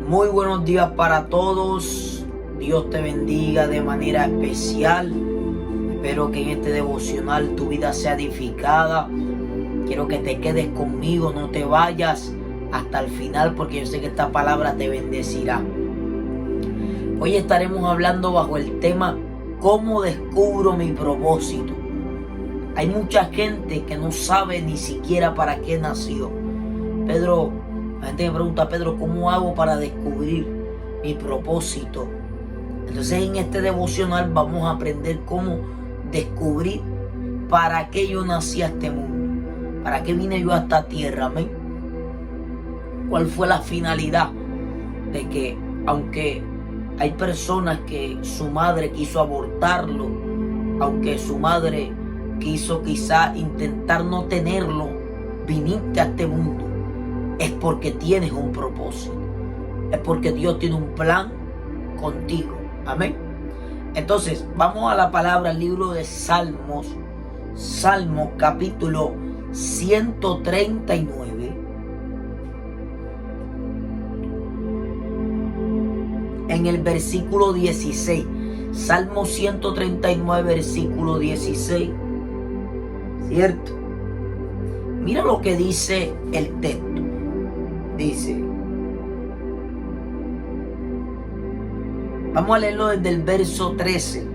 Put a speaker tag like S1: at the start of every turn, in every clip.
S1: Muy buenos días para todos. Dios te bendiga de manera especial. Espero que en este devocional tu vida sea edificada. Quiero que te quedes conmigo, no te vayas hasta el final, porque yo sé que esta palabra te bendecirá. Hoy estaremos hablando bajo el tema ¿cómo descubro mi propósito? Hay mucha gente que no sabe ni siquiera para qué nació. La gente me pregunta, Pedro, ¿cómo hago para descubrir mi propósito? Entonces en este devocional vamos a aprender cómo descubrir para qué yo nací a este mundo, para qué vine yo a esta tierra, amén. ¿Cuál fue la finalidad de que, aunque hay personas que su madre quiso abortarlo, aunque su madre quiso quizá intentar no tenerlo, viniste a este mundo? Es porque tienes un propósito. Es porque Dios tiene un plan contigo. Amén. Entonces, vamos a la palabra, el libro de Salmos. Salmos capítulo 139. En el versículo 16. Salmo 139, versículo 16. ¿Cierto? Mira lo que dice el texto. Dice, vamos a leerlo desde el verso 13.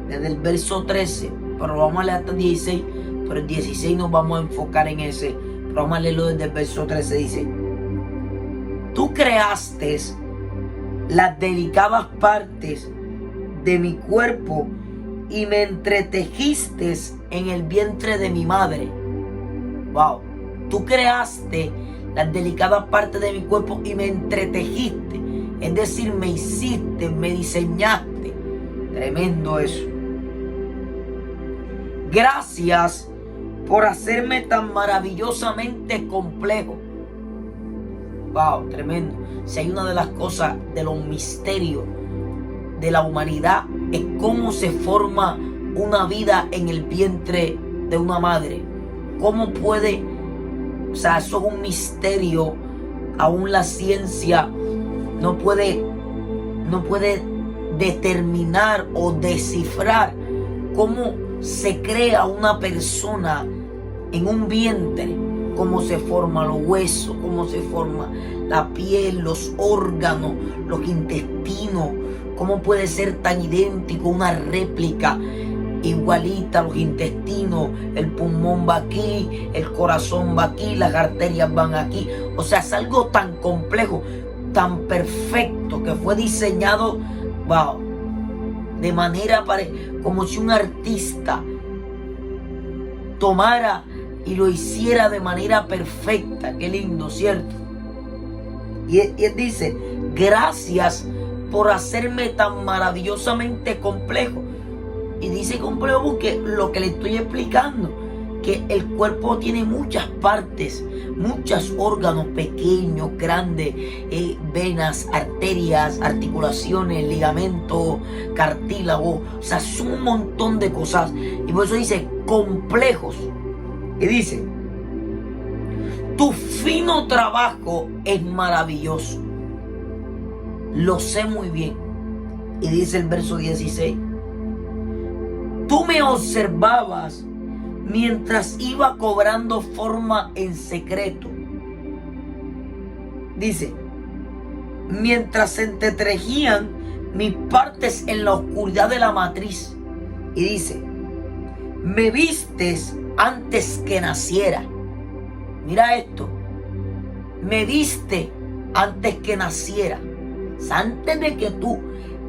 S1: Desde el verso 13, pero vamos a leer hasta el 16. Pero el 16 nos vamos a enfocar en ese. Pero vamos a leerlo desde el verso 13. Dice, tú creaste las delicadas partes de mi cuerpo y me entretejiste en el vientre de mi madre. Wow. Tú creaste las delicadas partes de mi cuerpo y me entretejiste. Es decir, me hiciste, me diseñaste. Tremendo eso. Gracias por hacerme tan maravillosamente complejo. Wow, tremendo. Si hay una de las cosas de los misterios de la humanidad, es cómo se forma una vida en el vientre de una madre. Cómo puede, eso es un misterio. Aún la ciencia no puede determinar o descifrar cómo se crea una persona en un vientre, cómo se forman los huesos, cómo se forma la piel, los órganos, los intestinos, cómo puede ser tan idéntico, una réplica igualita, los intestinos, el pulmón va aquí, el corazón va aquí, las arterias van aquí. O sea, es algo tan complejo, tan perfecto, que fue diseñado, wow, de manera como si un artista tomara y lo hiciera de manera perfecta. Qué lindo, ¿cierto? Y él dice, gracias por hacerme tan maravillosamente complejo. Y dice complejo porque lo que le estoy explicando, que el cuerpo tiene muchas partes, muchos órganos pequeños, grandes, venas, arterias, articulaciones, ligamentos, cartílago, o sea, son un montón de cosas. Y por eso dice complejos. Y dice, tu fino trabajo es maravilloso. Lo sé muy bien. Y dice el verso 16, tú me observabas mientras iba cobrando forma en secreto. Dice, mientras se entretejían mis partes en la oscuridad de la matriz. Y dice, me vistes antes que naciera. Mira esto. Me viste antes que naciera. O sea, antes de que tú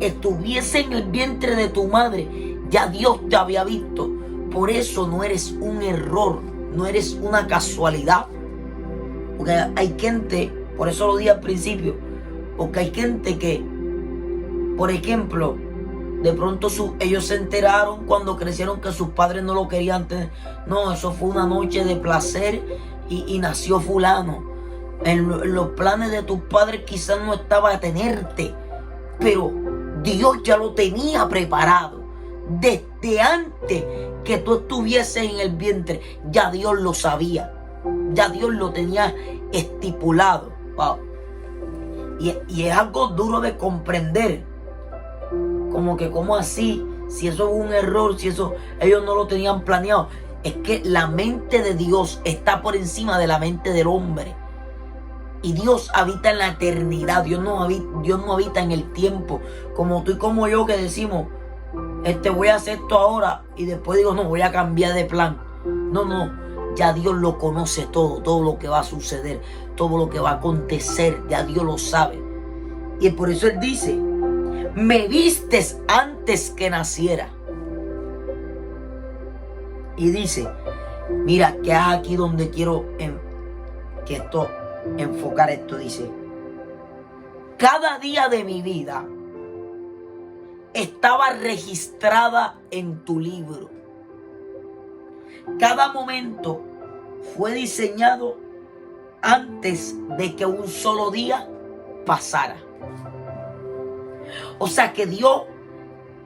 S1: estuviese en el vientre de tu madre, ya Dios te había visto. Por eso no eres un error, no eres una casualidad. Porque hay gente, por eso lo dije al principio, porque hay gente que, por ejemplo, de pronto ellos se enteraron cuando crecieron que sus padres no lo querían tener. No, eso fue una noche de placer y nació fulano. En los planes de tus padres quizás no estaba tenerte, pero Dios ya lo tenía preparado. Desde antes que tú estuvieses en el vientre, ya Dios lo sabía. Ya Dios lo tenía estipulado. Wow. Y es algo duro de comprender. Como que, ¿cómo así? Si eso fue un error, si eso ellos no lo tenían planeado. Es que la mente de Dios está por encima de la mente del hombre. Y Dios habita en la eternidad. Dios no habita en el tiempo. Como tú y como yo que decimos, voy a hacer esto ahora y después digo, no, voy a cambiar de plan. No. Ya Dios lo conoce todo lo que va a suceder, todo lo que va a acontecer, ya Dios lo sabe. Y por eso Él dice, me vistes antes que naciera. Y dice, mira, que es aquí donde quiero enfocar esto. Dice, cada día de mi vida estaba registrada en tu libro. Cada momento fue diseñado antes de que un solo día pasara. O sea que Dios,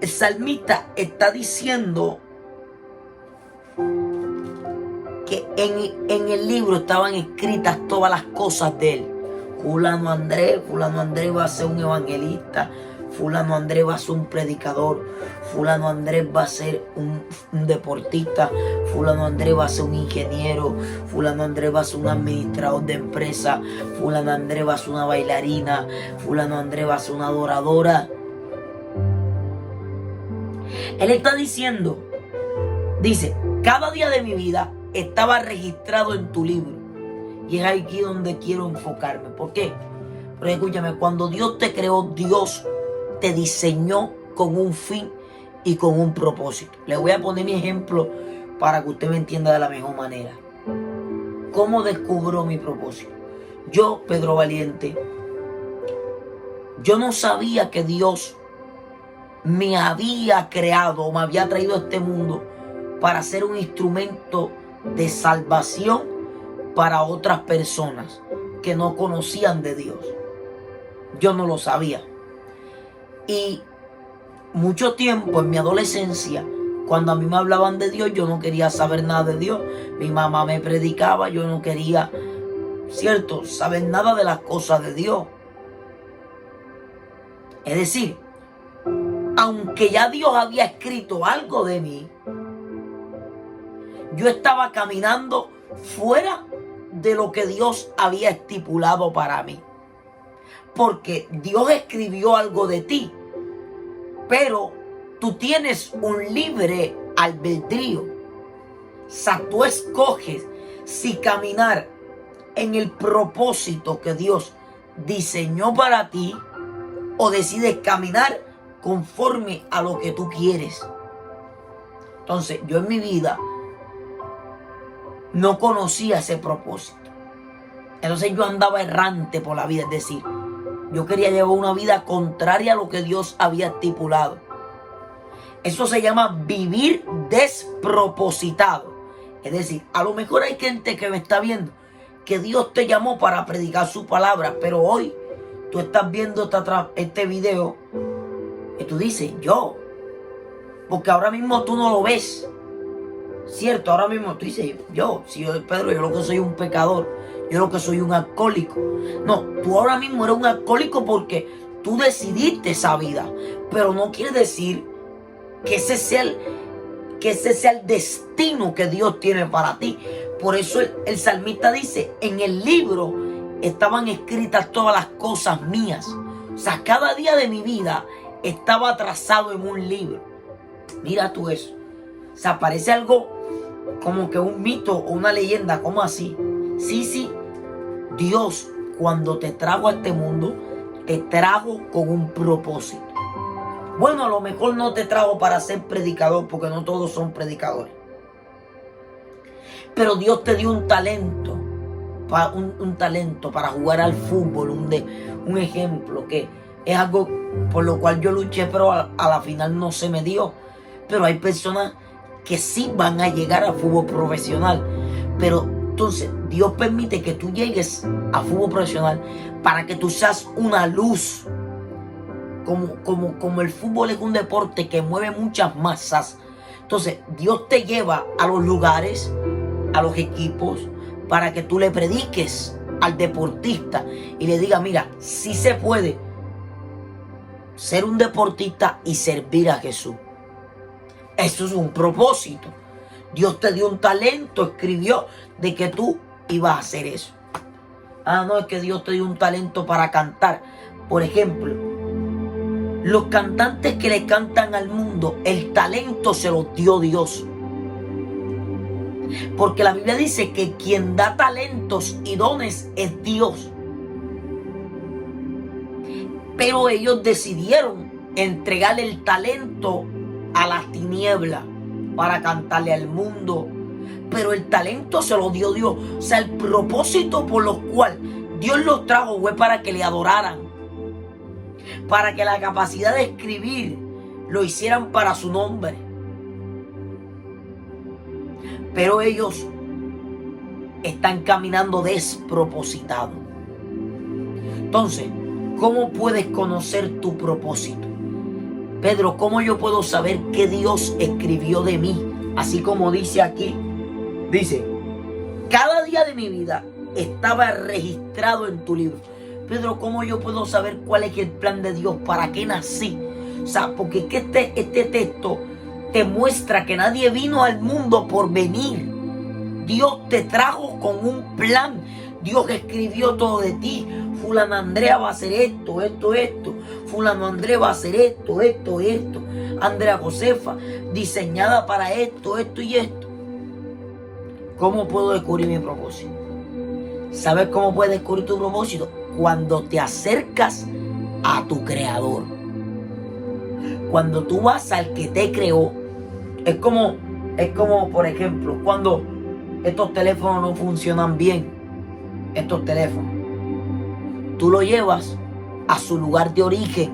S1: el salmista, está diciendo que en el libro estaban escritas todas las cosas de él. Fulano Andrés va a ser un evangelista. Fulano Andrés va a ser un predicador. Fulano Andrés va a ser un deportista. Fulano Andrés va a ser un ingeniero. Fulano Andrés va a ser un administrador de empresa. Fulano Andrés va a ser una bailarina. Fulano Andrés va a ser una adoradora. Él está diciendo, dice, cada día de mi vida estaba registrado en tu libro. Y es aquí donde quiero enfocarme. ¿Por qué? Porque escúchame, cuando Dios te creó, Dios te diseñó con un fin y con un propósito. Le voy a poner mi ejemplo para que usted me entienda de la mejor manera. ¿Cómo descubro mi propósito? Yo, Pedro Valiente, yo no sabía que Dios me había creado o me había traído a este mundo para ser un instrumento de salvación para otras personas que no conocían de Dios. Yo no lo sabía. Y mucho tiempo en mi adolescencia, cuando a mí me hablaban de Dios, yo no quería saber nada de Dios. Mi mamá me predicaba, yo no quería, ¿cierto?, saber nada de las cosas de Dios. Es decir, aunque ya Dios había escrito algo de mí, yo estaba caminando fuera de lo que Dios había estipulado para mí. Porque Dios escribió algo de ti, pero tú tienes un libre albedrío. O sea, tú escoges si caminar en el propósito que Dios diseñó para ti o decides caminar conforme a lo que tú quieres. Entonces, yo en mi vida no conocía ese propósito. Entonces yo andaba errante por la vida, es decir, yo quería llevar una vida contraria a lo que Dios había estipulado. Eso se llama vivir despropositado. Es decir, a lo mejor hay gente que me está viendo que Dios te llamó para predicar su palabra, pero hoy tú estás viendo este video y tú dices, yo, porque ahora mismo tú no lo ves. Cierto, ahora mismo tú dices, si yo, Pedro, yo lo que soy un pecador, yo lo que soy un alcohólico. No, tú ahora mismo eres un alcohólico porque tú decidiste esa vida, pero no quiere decir que ese sea el destino que Dios tiene para ti. Por eso el salmista dice, en el libro estaban escritas todas las cosas mías. O sea, cada día de mi vida estaba trazado en un libro. Mira tú eso. O sea, parece algo como que un mito o una leyenda, ¿cómo así? Sí, Dios cuando te trajo a este mundo, te trajo con un propósito. Bueno, a lo mejor no te trajo para ser predicador, porque no todos son predicadores. Pero Dios te dio un talento, un talento para jugar al fútbol, un ejemplo que es algo por lo cual yo luché, pero a la final no se me dio. Pero hay personas que sí van a llegar a fútbol profesional. Pero entonces Dios permite que tú llegues a fútbol profesional para que tú seas una luz. Como el fútbol es un deporte que mueve muchas masas. Entonces Dios te lleva a los lugares, a los equipos, para que tú le prediques al deportista y le diga, mira, sí se puede ser un deportista y servir a Jesús. Eso es un propósito. Dios te dio un talento, escribió de que tú ibas a hacer eso. Ah, no, es que Dios te dio un talento para cantar. Por ejemplo, los cantantes que le cantan al mundo, el talento se los dio Dios. Porque la Biblia dice que quien da talentos y dones es Dios. Pero ellos decidieron entregarle el talento a las tinieblas para cantarle al mundo. Pero el talento se lo dio Dios. O sea, el propósito por lo cual Dios los trajo fue para que le adoraran. Para que la capacidad de escribir lo hicieran para su nombre. Pero ellos están caminando despropositados. Entonces, ¿cómo puedes conocer tu propósito? Pedro, ¿cómo yo puedo saber qué Dios escribió de mí? Así como dice aquí, dice, cada día de mi vida estaba registrado en tu libro. Pedro, ¿cómo yo puedo saber cuál es el plan de Dios? ¿Para qué nací? O sea, porque es que este texto te muestra que nadie vino al mundo por venir. Dios te trajo con un plan. Dios escribió todo de ti. Fulano Andrea va a hacer esto, esto, esto. Fulano Andrés va a hacer esto, esto, esto. Andrea Josefa, diseñada para esto, esto y esto. ¿Cómo puedo descubrir mi propósito? ¿Sabes cómo puedes descubrir tu propósito? Cuando te acercas a tu creador. Cuando tú vas al que te creó. Es como, por ejemplo, cuando estos teléfonos no funcionan bien. Estos teléfonos. Tú lo llevas a su lugar de origen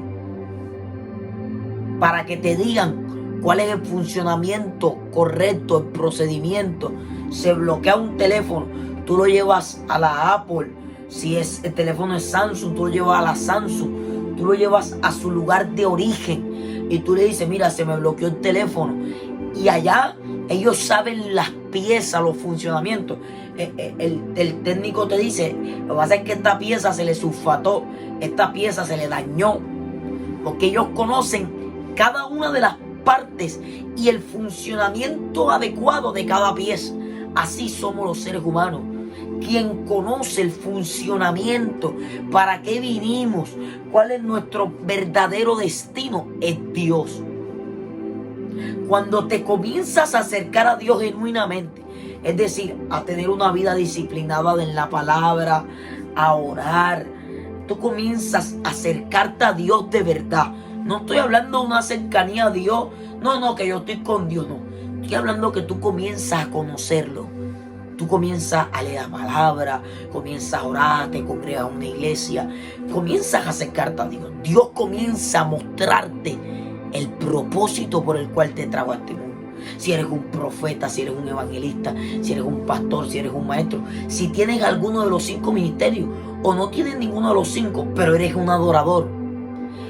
S1: para que te digan cuál es el funcionamiento correcto, el procedimiento. Se bloquea un teléfono, tú lo llevas a la Apple. Si el teléfono es Samsung, tú lo llevas a la Samsung. Tú lo llevas a su lugar de origen y tú le dices, mira, se me bloqueó el teléfono. Y allá ellos saben las piezas, los funcionamientos. El técnico te dice, lo que pasa es que esta pieza se le sulfató, esta pieza se le dañó. Porque ellos conocen cada una de las partes y el funcionamiento adecuado de cada pieza. Así somos los seres humanos. Quien conoce el funcionamiento, para qué vinimos, cuál es nuestro verdadero destino, es Dios. Cuando te comienzas a acercar a Dios genuinamente, es decir, a tener una vida disciplinada en la palabra, a orar, tú comienzas a acercarte a Dios de verdad. No estoy hablando de una cercanía a Dios, no, que yo estoy con Dios, no. Estoy hablando que tú comienzas a conocerlo. Tú comienzas a leer la palabra, comienzas a orar, te congregas a una iglesia, comienzas a acercarte a Dios. Dios comienza a mostrarte el propósito por el cual te trajo a este mundo. Si eres un profeta, si eres un evangelista, si eres un pastor, si eres un maestro, si tienes alguno de los 5 ministerios o no tienes ninguno de los 5, pero eres un adorador.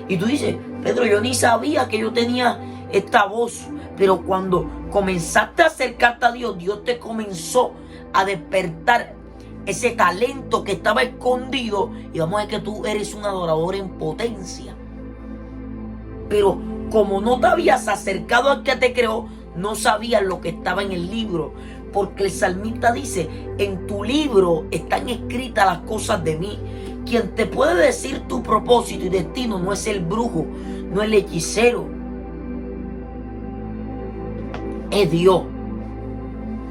S1: Y tú dices, Pedro, yo ni sabía que yo tenía esta voz, pero cuando comenzaste a acercarte a Dios, Dios te comenzó a despertar ese talento que estaba escondido y vamos a ver que tú eres un adorador en potencia. Pero como no te habías acercado al que te creó, no sabías lo que estaba en el libro, porque el salmista dice, en tu libro están escritas las cosas de mí. Quien te puede decir tu propósito y destino no es el brujo, no es el hechicero, es Dios.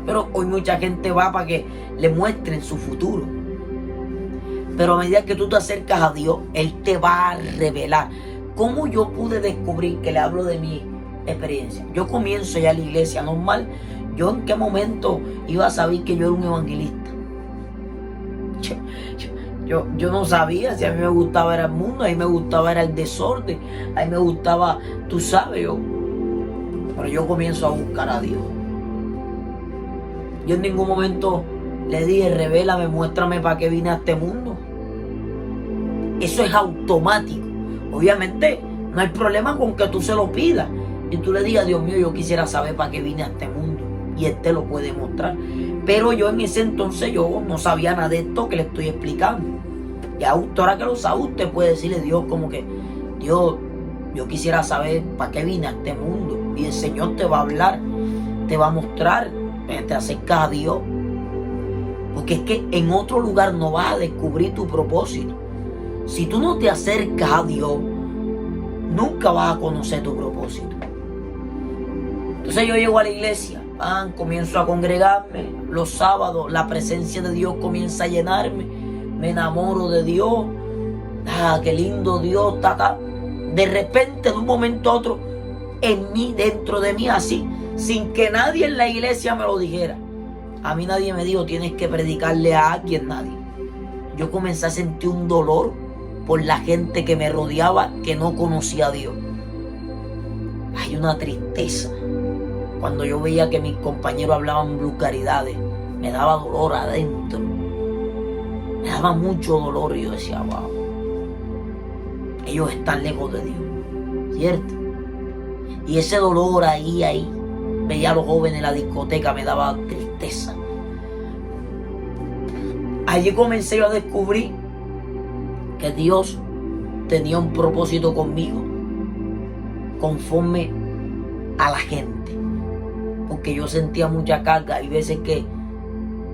S1: Pero hoy mucha gente va para que le muestren su futuro. Pero a medida que tú te acercas a Dios, Él te va a revelar. ¿Cómo yo pude descubrir? Que le hablo de mi experiencia. Yo comienzo ya la iglesia normal. ¿Yo en qué momento iba a saber que yo era un evangelista? Yo no sabía. Si a mí me gustaba era el mundo, a mí me gustaba era el desorden, a mí me gustaba, tú sabes, pero yo comienzo a buscar a Dios. Yo en ningún momento le dije, revélame, muéstrame para qué vine a este mundo. Eso es automático. Obviamente no hay problema con que tú se lo pidas y tú le digas, Dios mío, yo quisiera saber para qué vine a este mundo. y Él te lo puede mostrar. Pero yo en ese entonces yo no sabía nada de esto que le estoy explicando. Ya ahora que lo sabe, usted puede decirle a Dios como que, Dios, yo quisiera saber para qué vine a este mundo. Y el Señor te va a hablar, te va a mostrar, te acercas a Dios. Porque es que en otro lugar no vas a descubrir tu propósito. Si tú no te acercas a Dios, nunca vas a conocer tu propósito. Entonces yo llego a la iglesia, comienzo a congregarme los sábados, la presencia de Dios comienza a llenarme, me enamoro de Dios, qué lindo Dios, De repente, de un momento a otro, en mí, dentro de mí, así, sin que nadie en la iglesia me lo dijera. A mí nadie me dijo, tienes que predicarle a alguien, nadie. Yo comencé a sentir un dolor por la gente que me rodeaba, que no conocía a Dios. Hay una tristeza. Cuando yo veía que mis compañeros hablaban vulgaridades, me daba dolor adentro. Me daba mucho dolor y yo decía, wow, ellos están lejos de Dios, ¿cierto? Y ese dolor ahí, veía a los jóvenes en la discoteca, me daba tristeza. Allí comencé yo a descubrir que Dios tenía un propósito conmigo, conforme a la gente. Porque yo sentía mucha carga y veces que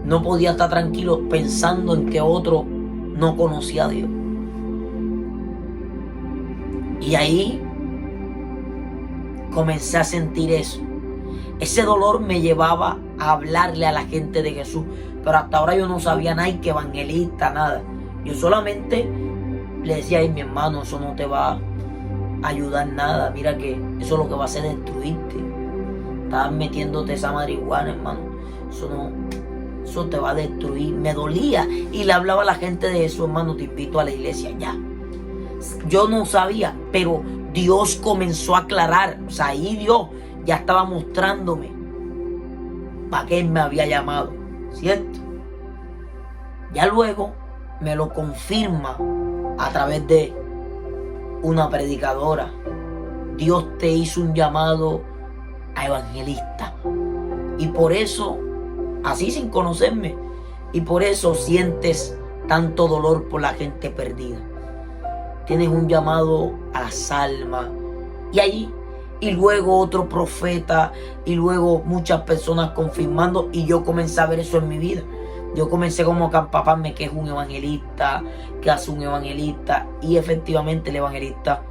S1: no podía estar tranquilo pensando en que otro no conocía a Dios. Y ahí comencé a sentir eso. Ese dolor me llevaba a hablarle a la gente de Jesús. Pero hasta ahora yo no sabía nada, que evangelista, nada. Yo solamente le decía, ay, mi hermano, eso no te va a ayudar nada. Mira que eso lo que va a hacer es destruirte. Estás metiéndote esa marihuana, hermano. Eso te va a destruir. Me dolía. Y le hablaba a la gente de eso, hermano, te invito a la iglesia ya. Yo no sabía, pero Dios comenzó a aclarar. O sea, ahí Dios ya estaba mostrándome para qué Él me había llamado, ¿cierto? Ya luego me lo confirma a través de una predicadora. Dios te hizo un llamado a evangelista. Y por eso, así sin conocerme, y por eso sientes tanto dolor por la gente perdida. Tienes un llamado a las almas. Y ahí, y luego otro profeta, y luego muchas personas confirmando, y yo comencé a ver eso en mi vida. Yo comencé como a empaparme que es un evangelista, que hace un evangelista, y efectivamente el evangelista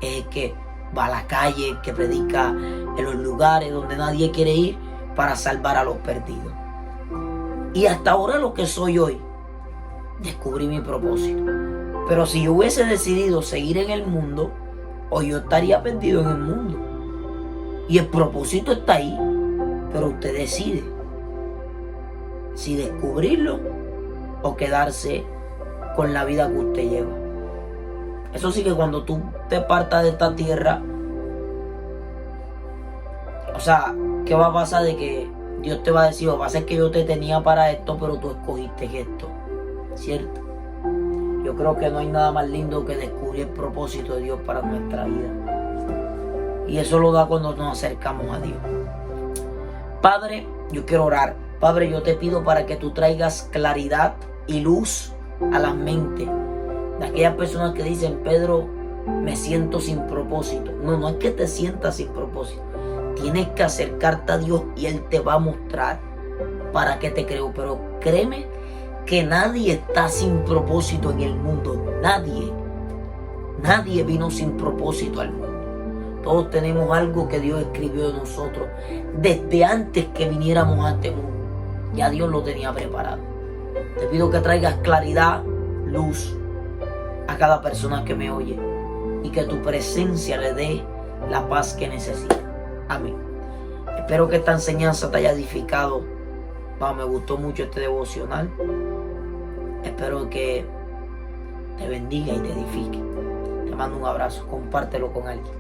S1: es el que va a la calle, el que predica en los lugares donde nadie quiere ir para salvar a los perdidos. Y hasta ahora lo que soy hoy, descubrí mi propósito. Pero si yo hubiese decidido seguir en el mundo, hoy yo estaría perdido en el mundo. Y el propósito está ahí, pero usted decide si descubrirlo o quedarse con la vida que usted lleva. Eso sí, que cuando tú te partas de esta tierra, o sea, ¿qué va a pasar? De que Dios te va a decir, lo que pasa es que yo te tenía para esto, pero tú escogiste esto, ¿cierto? Yo creo que no hay nada más lindo que descubrir el propósito de Dios para nuestra vida. Y eso lo da cuando nos acercamos a Dios. Padre, yo quiero orar. Padre, yo te pido para que tú traigas claridad y luz a las mentes de aquellas personas que dicen, Pedro, me siento sin propósito. No, no es que te sientas sin propósito. Tienes que acercarte a Dios y Él te va a mostrar para qué te creó. Pero créeme que nadie está sin propósito en el mundo. Nadie vino sin propósito al mundo. Todos tenemos algo que Dios escribió de nosotros desde antes que viniéramos a este mundo. Ya Dios lo tenía preparado. Te pido que traigas claridad, luz a cada persona que me oye y que tu presencia le dé la paz que necesita. Amén. Espero que esta enseñanza te haya edificado. Me gustó mucho este devocional. Espero que te bendiga y te edifique. Te mando un abrazo. Compártelo con alguien.